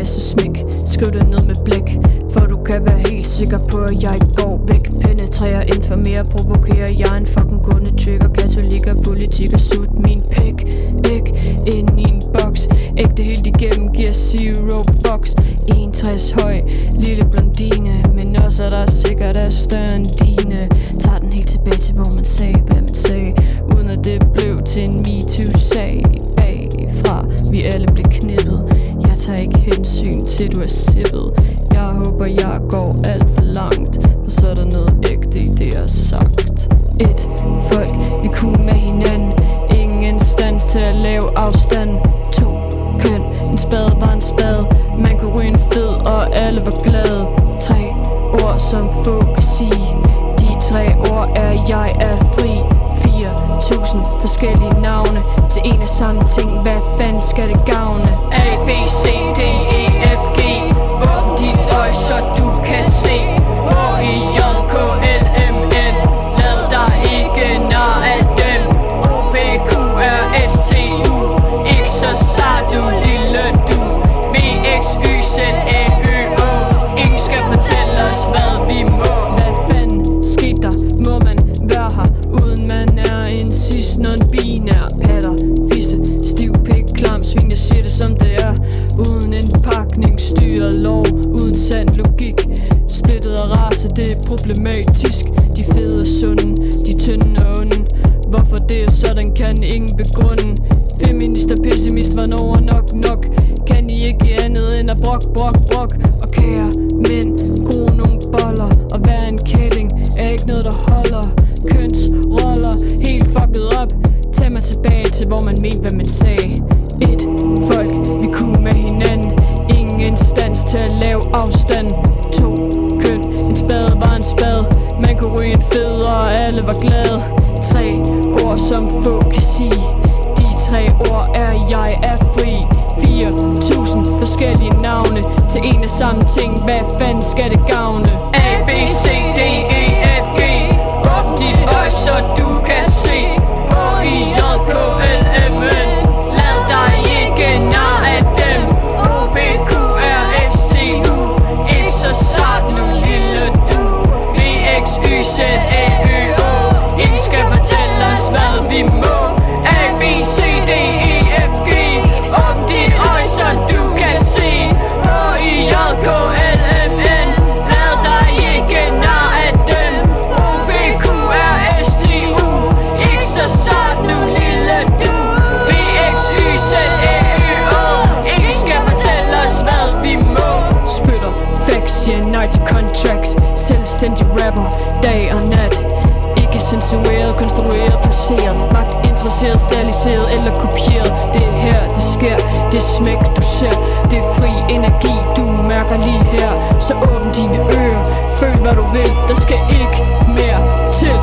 ja så smæk. Skriv det ned med blæk, for du kan være helt sikker på, at jeg ikke går væk. Penetrerer, informerer, provokerer. Jeg er en fucking gunde, trigger, katolikker, politik og sut min pik. Ikke ind i en boks, ægte helt igennem, giver zero box. 61 høj, lille blondine, men også der sikkert er større end dine. Tager den helt tilbage til, hvor man sagde, hvad man sagde, uden at det blev til en MeToo-sag. Bagfra, vi alle blev knippet. Jeg tager ikke hensyn til, du er sippet. Jeg håber, jeg går alt for langt, for så er der noget ægte i det, jeg har sagt. Et folk, vi kunne med hinanden. Ingen instans til at lave afstand. 2 køn, en spade var en spade. Man kunne ryge en fed, og alle var glade. 3 ord, som få kan sige. De 3 ord er, jeg er fri. 4.000 forskellige navne til en af samme ting. Hvad fanden skal det gavne? A, B, C, D, E, F, G. Åbn dit øje, så du kan se. H, I, J, K, L, M, N. Lad dig ikke nar af dem. O, P, Q, R, S, T, U. Ikke så sart, du lille du. V, X, Y, Z, A, Ø, Å. Ingen skal fortælle os, hvad vi må. Hvad fanden skete der? Må man være her, uden man er en cis non-binær? Patter, fisse, stiv pik, klam svin. Jeg siger det som det er, uden en pakning, styret lov, uden sand logik. Splittet af race, det er problematisk. De fede er sunde, de tynde er onde. Hvorfor det er sådan, kan ingen begrunde. Feminist og pessimist, hvornår nok. Kan I ikke andet end at brok. Og kære mænd, gro nogle boller. Og være en kælling er ikke noget, der holder. Kønsroller, helt fucket op. Tag mig tilbage til, hvor man mente, hvad man sagde. Et folk, vi kunne med hinanden. Ingen instans til at lave afstand. 2 køn, en spade var en spade. Man kunne ryge en fed, og alle var glade. 3 ord, som få kan sige. De 3 ord er, jeg er fri. 4.000 forskellige navne til en af samme ting. Hvad fanden skal det gavne? A, B, C, D, E, F, G. Åbn dit øje, så du kan se. H, I, J, K, L, M, N. Lad dig ikke nar af dem. O, P, Q, R, S, T, U. Ikke så sart nu lille du. V, X, Y, Z, A, Ø, Å. Ingen skal fortælle os, hvad vi må. A, B, C, D, E, F, G. Åbn dit øje, så du kan se. H, I, J, K, L, M, N. Lad dig ikke nar af dem. O, P, Q, R, S, T, U. Ikke så sart nu lille du. V, X, Y, Z, A, Ø, Å. Ingen skal fortælle os, hvad vi må. Spytter, facts, siger nej til contracts. Selvstændig rapper, dag og nat. Ikke censureret, konstrueret, placeret. Magt interesseret, steriliseret eller kopieret. Det er her, det sker, det er smæk, du ser. Det er fri energi, du mærker lige her. Så åbn dine ører, føl hvad du vil. Der skal ikke mere til.